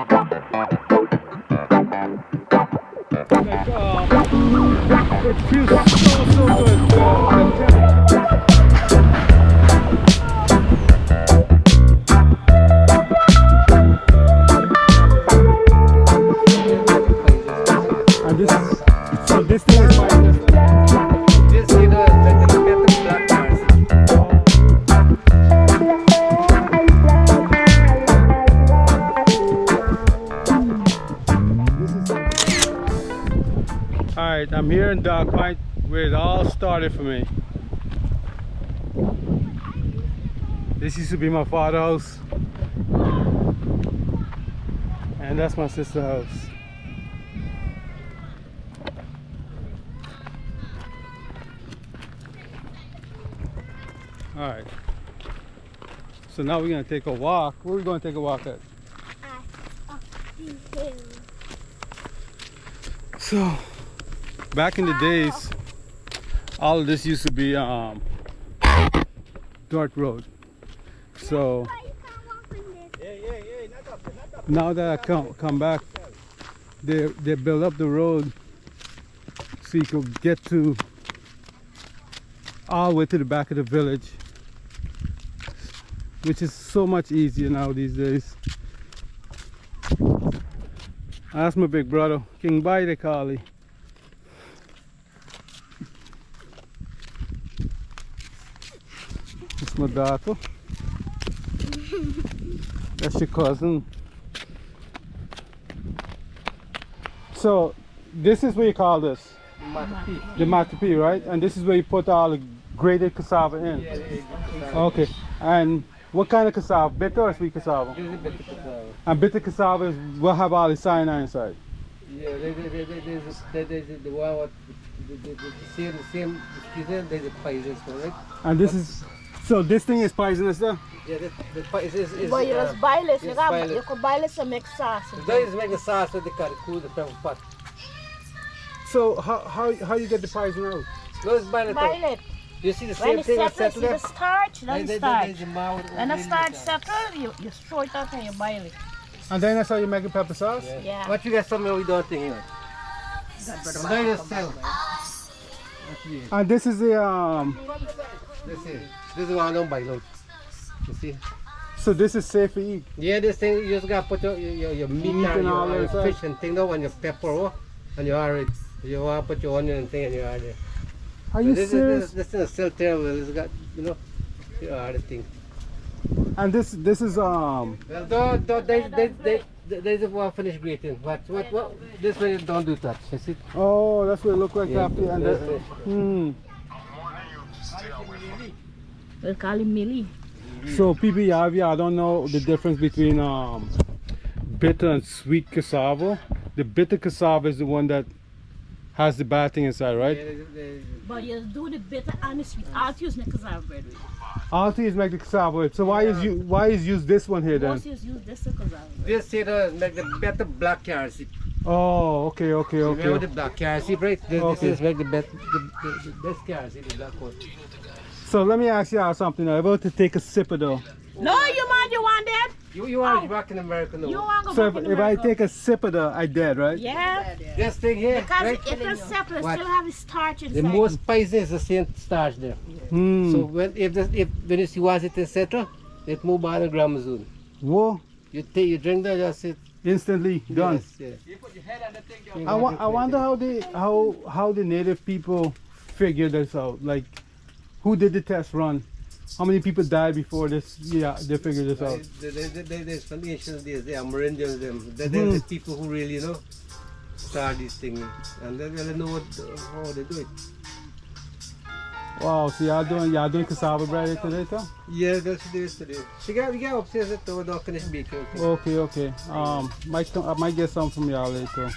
It feels so good. And this thing is fine. This you know like the better black cars. Alright, I'm here in Dark Pint where it all started for me. This used to be my father's house. And that's my sister's house. Alright. So now we're gonna take a walk. Where are we gonna take a walk at? So back in the days, all of this used to be dirt road. So now that I come back, they build up the road so you can get to all the way to the back of the village, which is so much easier now these days. That's my big brother, King Bartica. That's my daughter. That's your cousin. So this is what you call this? The matapi, right? And this is where you put all the grated cassava in? Yeah, okay. And what kind of cassava? Bitter or sweet cassava? This is better cassava. And bitter cassava is what have all the cyanide inside? Yeah, there's the one what the same there's a poisonous one, right? And this is, so this thing is poisonous though? Yeah, the poisonous is But you just boil it, yes, you can boil it to make sauce. that is make the sauce with the curry, cool the pepper pot. So how you get the poison out? Let's boil it. Boil it. You see the When same it thing as settles, see the settle starch, then the starch. When the starch set. settles, you throw it out and you boil it. And then that's how you make the pepper sauce? Yeah. What you got somewhere we don't think here? So now you just sell. And this is the This is one I don't buy load. You see? so this is safe to eat. Yeah, this thing you just gotta put your meat Meat and all your that fish and thing now and your pepper and you are it. You want to put your onion and thing and you are there. Are you This serious? thing is still terrible. It's got you are the thing. And this is Well, there's a one finished grating. What? This one you don't do that. You see? oh, that's what it look like Yeah, after. And that's that, it. We'll call it mealy. So people, I don't know the difference between bitter and sweet cassava. The bitter cassava is the one that has the bad thing inside, right? But you do the bitter and the sweet. I'll use the cassava bread. All things make the cassava. So why is use this one here then? Most use this cassava bread. This is make the better black carrot. Oh, okay. Remember the black carrot, right? This Okay. is make the best carrot, the black one. So let me ask you something. I'm about to take a sip of though. No, you man, you want that? You are back in America now. You want to go So back in if I America. take a sip of the, I dead, right? Yeah, This thing here, because right? if it's separate, What? still have the starch inside. The most spicy is the same starch there. Hmm. So when when you see was it etc., it move by the gram zone. Whoa, You drink that, that's it. instantly done. Yes. I wonder how the native people figure this out. Like, who did the test run? How many people died before this? Yeah, they figured this out. There's some ancient days, the Amerindians, they're the people who really start these things, and they really know how they do it. Wow, so y'all doing cassava bread today, Tom? Yeah, that's what it is today. We got upstairs that we're not finished baking. Okay. I might get some from y'all later.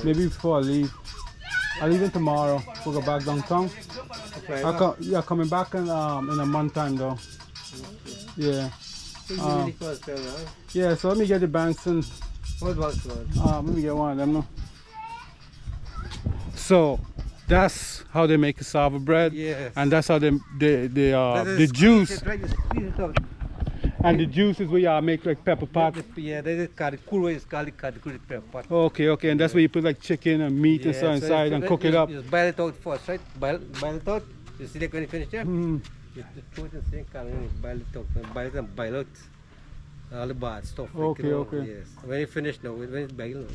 Maybe before I leave. I'm leaving tomorrow. We'll go back downtown. Yeah, coming back in a month time though. Yeah. Yeah, so let me get the Benson. What was it? Let me get one of them. No. So that's how they make cassava bread. Yes. And that's how the juice. And the juice is where y'all make like pepper pot. Yeah, that is called kuru. It's called kuru pepper pot. Okay, and that's where you put like chicken and meat and stuff inside and cook it up. You boil it out first, right? Boil it out. You see that when you finish there? You throw it in the sink and boil it out. Boil out all the bad stuff. Okay. Yes. When you finish now, when it's boiled,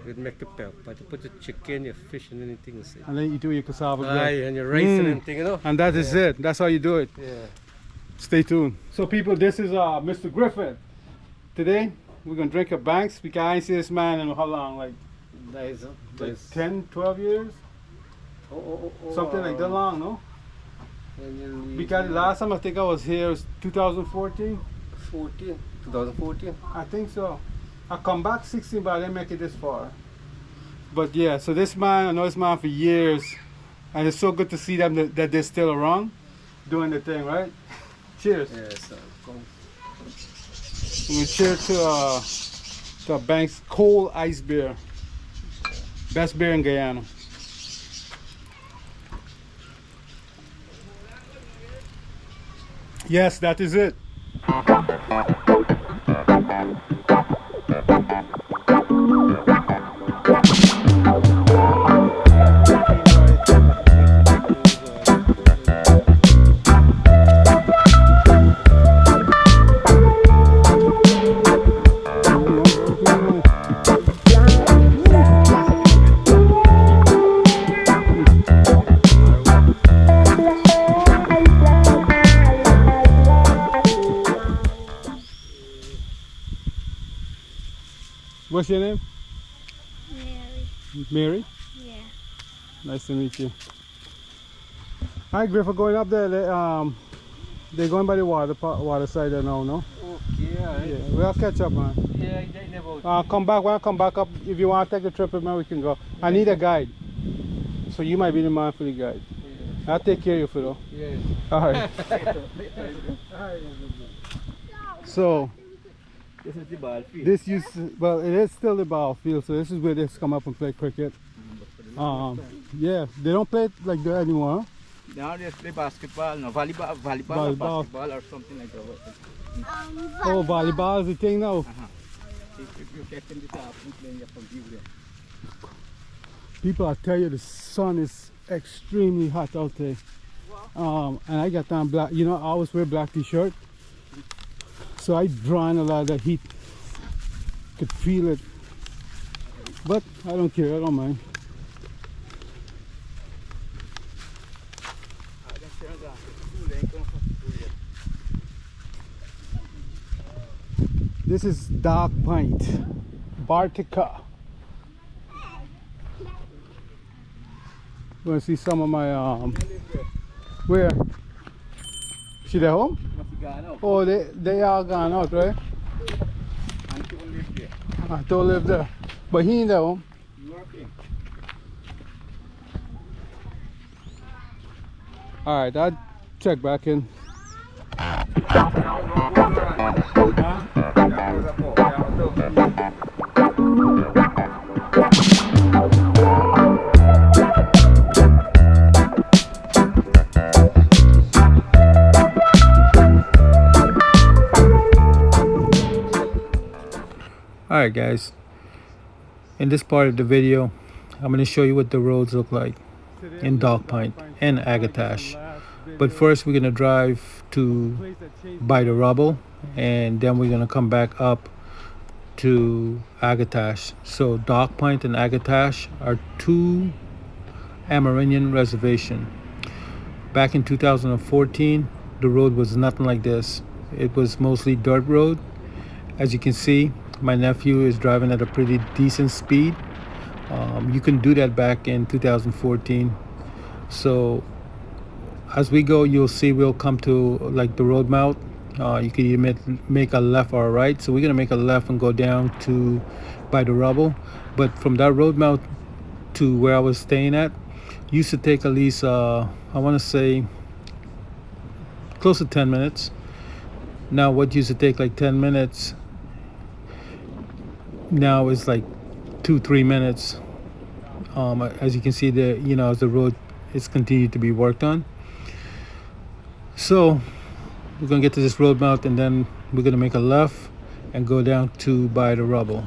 you make the pepper pot. You put the chicken, your fish, and anything inside. And then you do your cassava bread. Aye, and your rice and everything, you know. And that is it. That's how you do it. Yeah. Stay tuned. So people, this is Mr. Griffin. Today we're gonna drink a Banks because I ain't see this man in how long, like 10, 12 years? Something like that long, no? Because the last time I think I was here was 2014. 2014. I think so. I come back 16, but I didn't make it this far. But yeah, so this man, I know this man for years, and it's so good to see them that they're still around, doing the thing, right? Cheers. Yes. We cheers to Banks cold ice beer. Best beer in Guyana. Yes, that is it. What's your name? Mary. Mary? Yeah. Nice to meet you. Hi, Griff, we're going up there. They're going by the water side there now, no? Okay, alright. Yeah, we'll catch up, man. Yeah, they never. Come back. When I come back up, if you want to take the trip with me, we can go. I need a guide. So you might be the man for the guide. Yeah. I'll take care of you for though. Yes. All right. So This is the ball field. this used to, well, it is still the ball field. So this is where they come up and play cricket. Yeah, they don't play it like that anymore. Huh? Now they play basketball, no volleyball, Volleyball. or basketball or something like that. Oh, volleyball is the thing now. If you get in this afternoon playing from view there. People, I tell you, the sun is extremely hot out there. And I got on black. You know, I always wear black t-shirt. So I drawn a lot of that heat. Could feel it. But I don't care, I don't mind. This is Dark Pint, Bartica. You want to see some of my where? She at home? Oh, they all gone out, right? I don't live there, but he ain't at home. All right, I'll check back in. Alright guys, in this part of the video I'm going to show you what the roads look like in Dagg Point and Agatash. But first we're going to drive to Byderabo and then we're going to come back up to Agatash. So Dagg Point and Agatash are two Amerindian Reservation. Back in 2014 the road was nothing like this. It was mostly dirt road. As you can see, my nephew is driving at a pretty decent speed. You can do that back in 2014. So as we go, you'll see we'll come to like the road mount. You can either make a left or a right. So we're gonna make a left and go down to Byderabo. But from that road mount to where I was staying at, used to take at least I want to say close to 10 minutes. Now what used to take like 10 minutes now it's like 2-3 minutes. As you can see there, you know, as the road is continued to be worked on. So we're gonna get to this road mount and then we're gonna make a left and go down to Byderabo.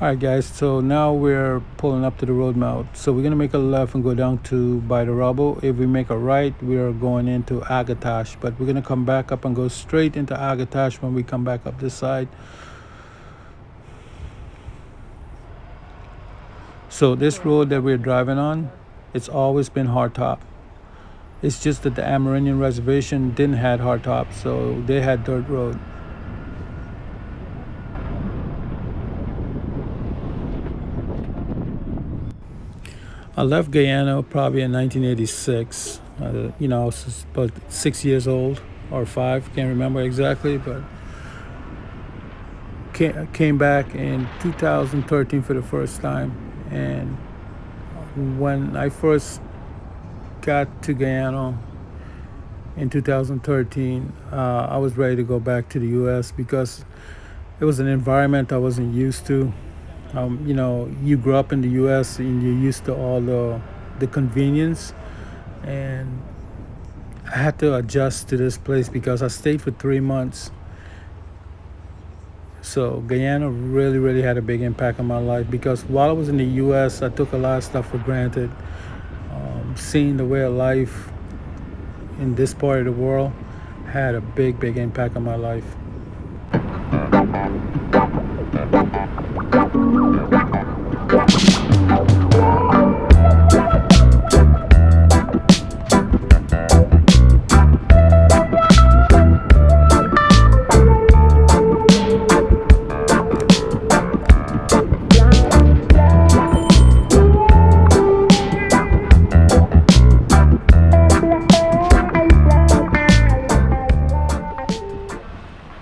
Alright guys, so now we're pulling up to the road mouth. So we're gonna make a left and go down to Byderabo. If we make a right, we are going into Agatash, but we're gonna come back up and go straight into Agatash when we come back up this side. So this road that we're driving on, it's always been hardtop. It's just that the Amerindian Reservation didn't have hardtop, so they had dirt road. I left Guyana probably in 1986. You know, I was about 6 years old or 5, can't remember exactly, but came back in 2013 for the first time. And when I first got to Guyana in 2013, I was ready to go back to the U.S. because it was an environment I wasn't used to. You know, you grew up in the U.S. and you're used to all the convenience, and I had to adjust to this place because I stayed for 3 months. So Guyana really had a big impact on my life because while I was in the U.S., I took a lot of stuff for granted. Seeing the way of life in this part of the world had a big impact on my life.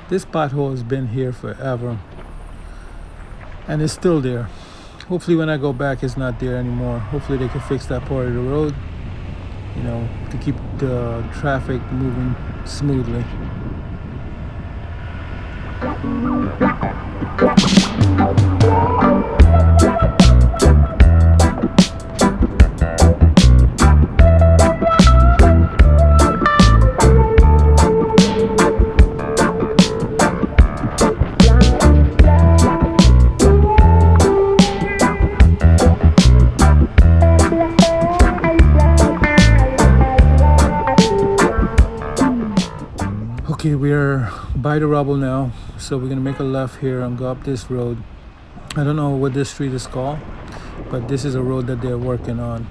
This pothole has been here forever, and it's still there. Hopefully when I go back, it's not there anymore. Hopefully they can fix that part of the road, you know, to keep the traffic moving smoothly. Okay, we're by the rubble now, so we're gonna make a left here and go up this road. I don't know what this street is called, but this is a road that they're working on.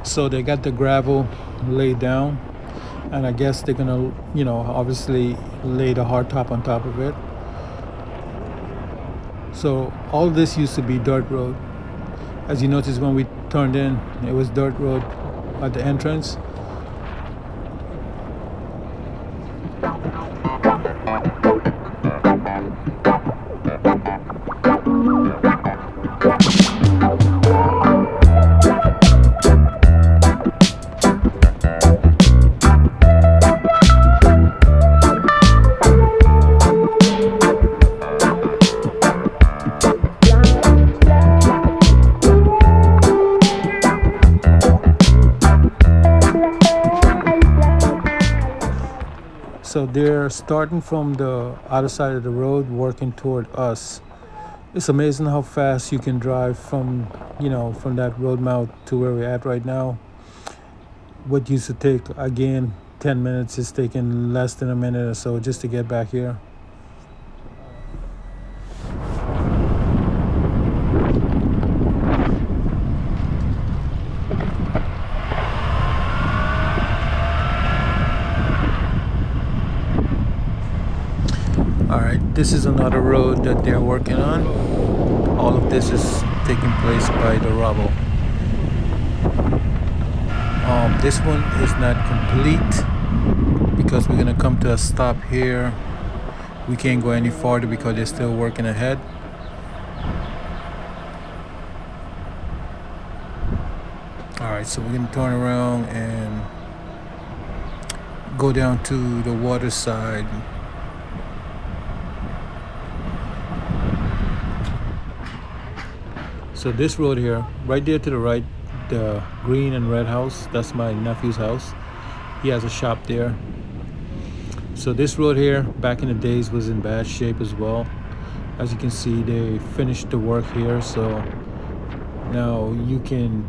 So they got the gravel laid down, and I guess they're gonna, you know, obviously lay the hardtop on top of it. So all this used to be dirt road. As you notice, when we turned in, it was dirt road at the entrance. So they're starting from the other side of the road, working toward us. It's amazing how fast you can drive from, you know, from that road mouth to where we're at right now. What used to take, again, 10 minutes is taking less than a minute or so just to get back here. Alright, this is another road that they're working on. All of this is taking place by the rubble. This one is not complete because we're gonna come to a stop here. We can't go any farther because they're still working ahead. Alright, so we're gonna turn around and go down to the water side. So this road here, right there to the right, the green and red house, that's my nephew's house. He has a shop there. So this road here, back in the days, was in bad shape as well. As you can see, they finished the work here, so now you can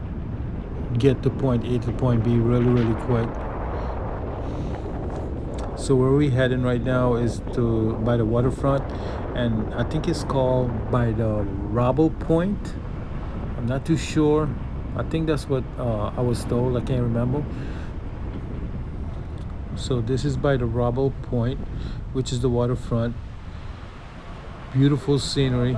get to point A to point B really quick. So where we heading right now is to by the waterfront, and I think it's called Bartica Point. I'm not too sure. I think that's what I was told. I can't remember. So this is by the Bartica Point, which is the waterfront. Beautiful scenery.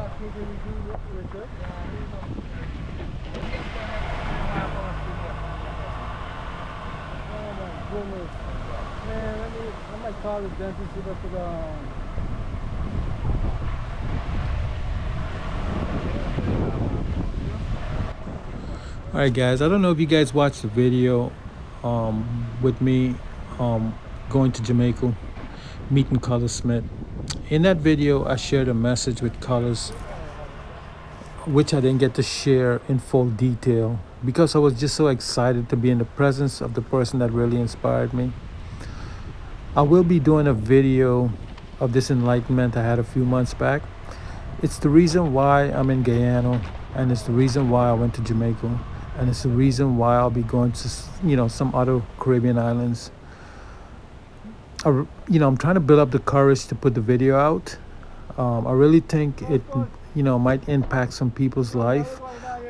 Alright guys, I don't know if you guys watched the video with me going to Jamaica, meeting Color Smith. In that video, I shared a message with Colors, which I didn't get to share in full detail because I was just so excited to be in the presence of the person that really inspired me. I will be doing a video of this enlightenment I had a few months back. It's the reason why I'm in Guyana, and it's the reason why I went to Jamaica, and it's the reason why I'll be going to, some other Caribbean islands. I'm trying to build up the courage to put the video out. I really think it, might impact some people's life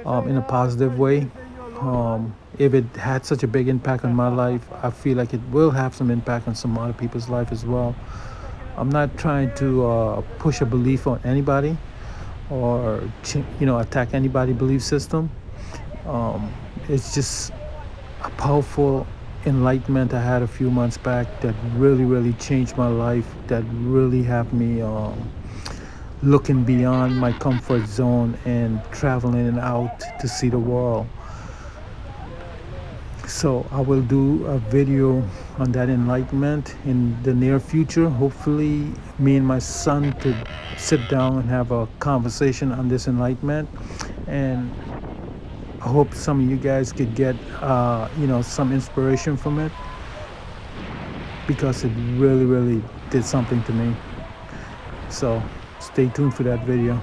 in a positive way. If it had such a big impact on my life, I feel like it will have some impact on some other people's life as well. I'm not trying to push a belief on anybody or attack anybody's belief system. It's just a powerful enlightenment I had a few months back that really changed my life, that really have me looking beyond my comfort zone and traveling and out to see the world. So I will do a video on that enlightenment in the near future. Hopefully me and my son could sit down and have a conversation on this enlightenment, and I hope some of you guys could get some inspiration from it, because it really did something to me. So stay tuned for that video.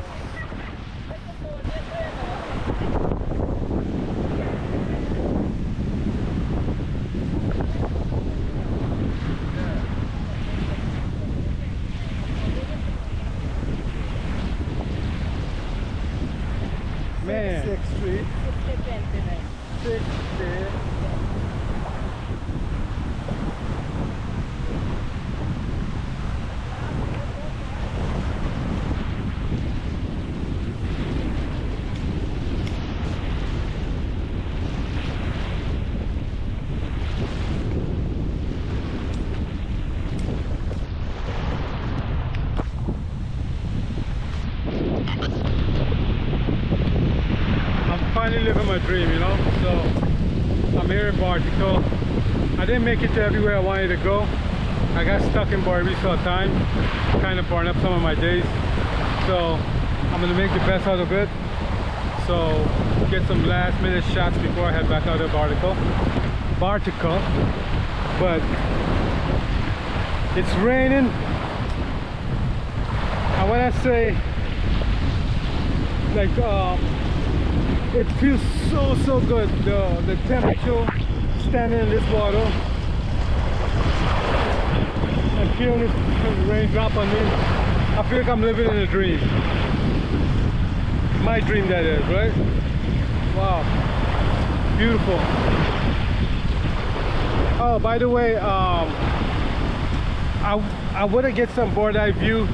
Man. 6th Street. 6th Street. Finally living my dream, so I'm here in Bartica. I didn't make it to everywhere I wanted to go. I got stuck in Bartica for a time, kind of burned up some of my days, so I'm gonna make the best out of it. So get some last minute shots before I head back out of Bartica. But it's raining, and when I say it feels so good, the temperature, standing in this water and feeling this rain drop on me, I feel like I'm living in a dream. My dream, that is, right? Wow, beautiful. Oh, by the way, I would have get some bird eye view,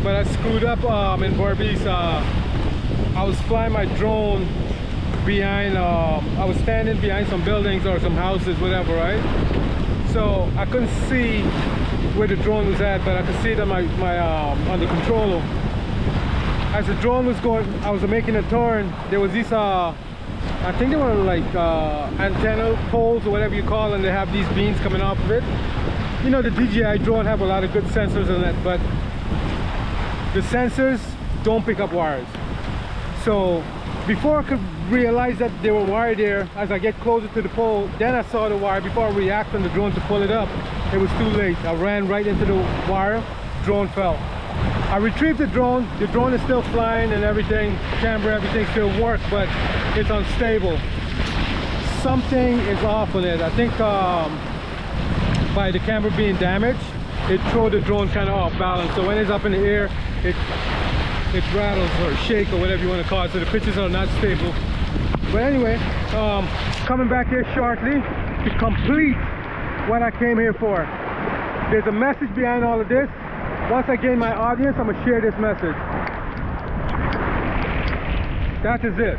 but I screwed up in Barbados. I was flying my drone behind, I was standing behind some buildings or some houses, whatever, right? So I couldn't see where the drone was at, but I could see it on on the controller. As the drone was going, I was making a turn, there was these, I think they were like antenna poles or whatever you call, and they have these beams coming off of it. You know, the DJI drone have a lot of good sensors on it, but the sensors don't pick up wires. So before I could realize that there were wire there, as I get closer to the pole, then I saw the wire. Before I react on the drone to pull it up, it was too late. I ran right into the wire, drone fell. I retrieved the drone is still flying and everything, camera, everything still works, but it's unstable. Something is off on it. I think by the camera being damaged, it threw the drone kind of off balance. So when it's up in the air, it rattles or shake or whatever you want to call it. So the pictures are not stable. But anyway, coming back here shortly to complete what I came here for. There's a message behind all of this. Once I gain my audience, I'm gonna share this message. That is it.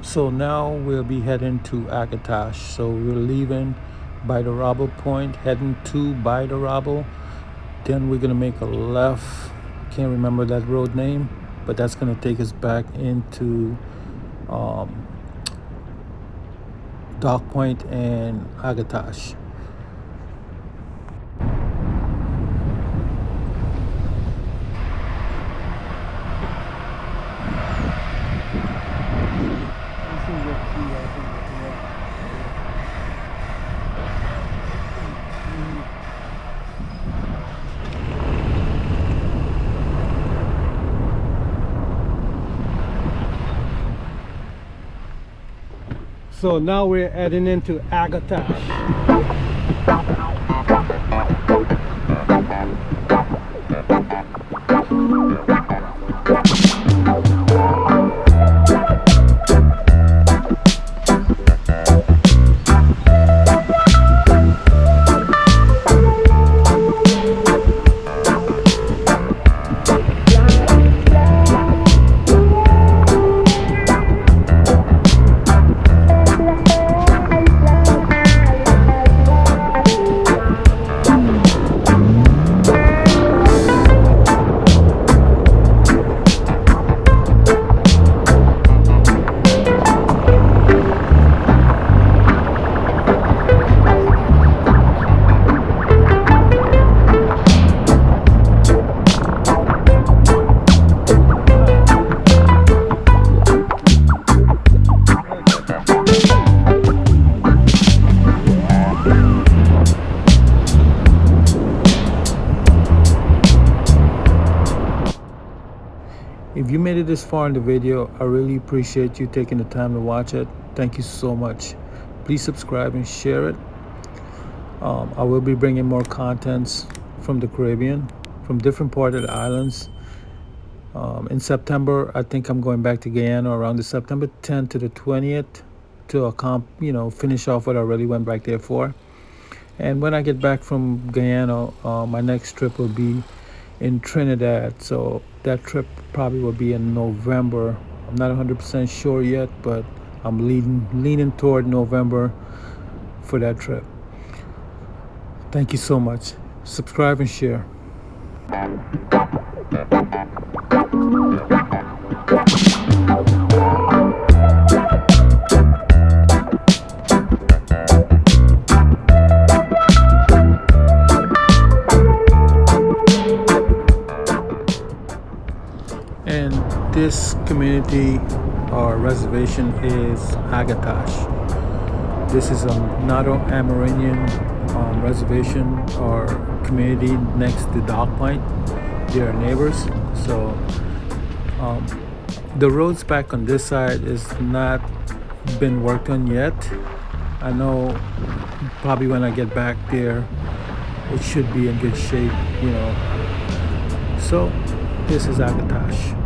So now we'll be heading to Agatash. So we're leaving Byderabo Point, heading to Byderabo. Then we're gonna make a left. Can't remember that road name, but that's gonna take us back into Dagg Point and Agatash. So now we're heading into Agatash. If you made it this far in the video, I really appreciate you taking the time to watch it. Thank you so much. Please subscribe and share it. I will be bringing more contents from the Caribbean, from different parts of the islands. In September, I think I'm going back to Guyana around the September 10th to the 20th to finish off what I really went back there for. And when I get back from Guyana, my next trip will be in Trinidad. So that trip probably will be in November. I'm not 100% sure yet, but I'm leaning toward November for that trip. Thank you so much. Subscribe and share. And this community or reservation is Agatash. This is another Amerindian reservation or community next to Dark Pint. They are neighbors. So the roads back on this side is not been worked on yet. I know probably when I get back there it should be in good shape, you know. So this is Agatash.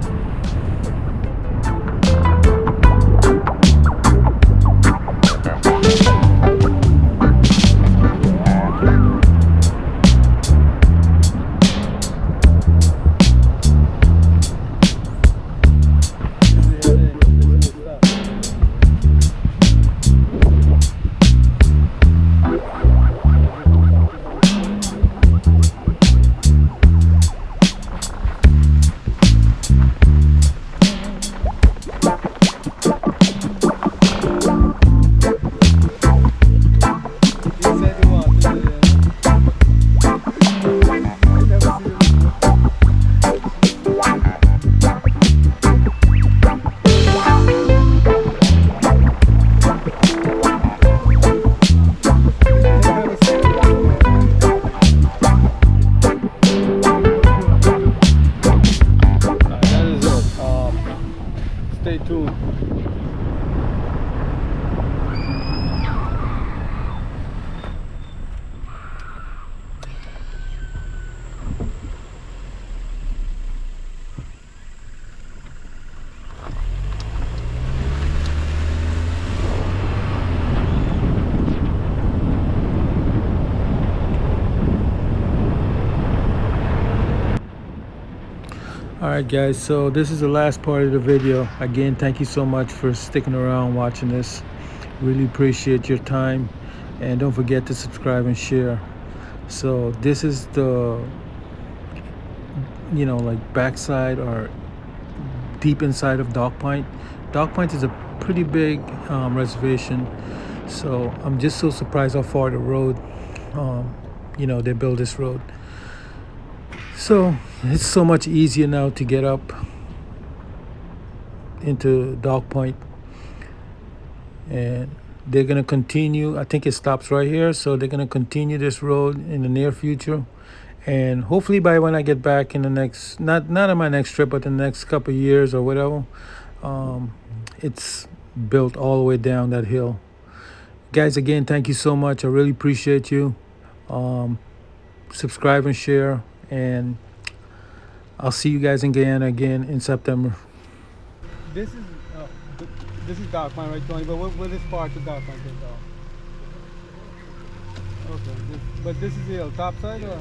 Stay tuned. Alright guys, so this is the last part of the video. Again, thank you so much for sticking around watching this. Really appreciate your time, and don't forget to subscribe and share. So this is the, you know, like backside or deep inside of Dark Pint. Dark Pint is a pretty big reservation, so I'm just so surprised how far the road, you know, they built this road. So it's so much easier now to get up into Dagg Point, and they're gonna continue. I think it stops right here, so they're gonna continue this road in the near future, and hopefully by when I get back in the next, not on my next trip, but the next couple of years or whatever, it's built all the way down that hill. Guys, again, thank you so much. I really appreciate you. Subscribe and share, and I'll see you guys in Guyana again in September. This is Dark Pint, right, Tony? But what is part of Dark Pint? Okay, but this is the hill, top side or?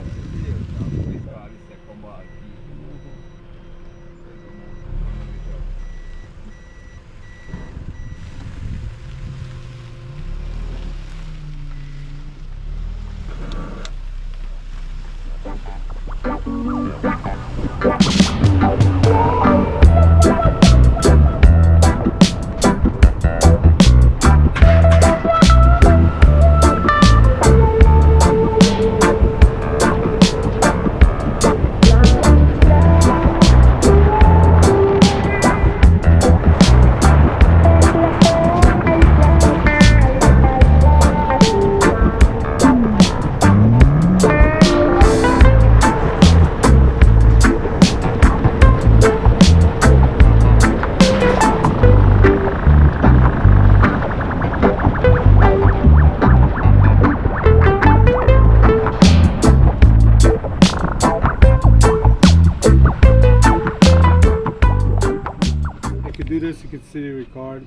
You can see the record.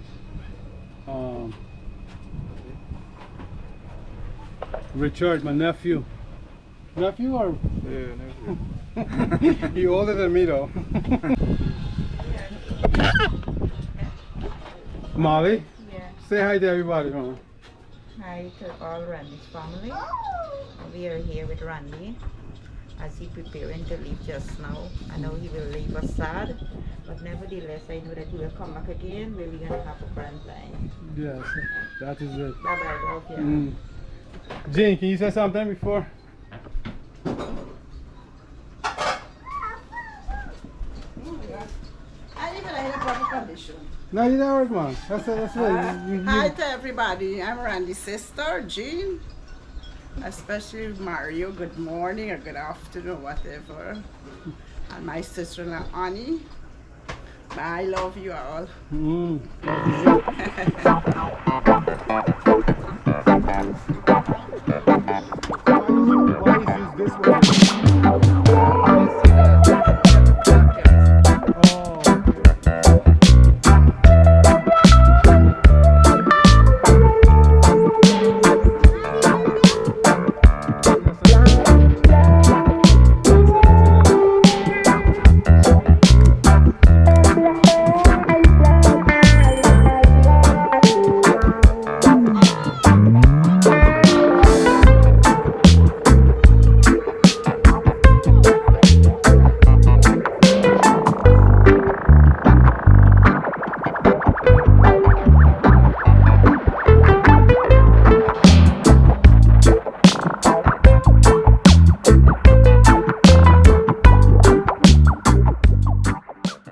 Richard, my nephew. Nephew or? Yeah, nephew. He older than me though. Molly? Yeah. Say hi to everybody, huh? Hi to all Randy's family. We are here with Randy as he preparing to leave just now. I know he will leave us sad, but nevertheless I know that he will come back again. We're gonna have a grand time. Yes, that is it. Bye bye, love you. Jane, can you say something before? I live in a proper condition. No, you don't work, man. That's right. Hi to everybody. I'm Randy's sister, Jean. Especially Mario. Good morning or good afternoon, whatever. And my sister-in-law, Annie. I love you all. That is it.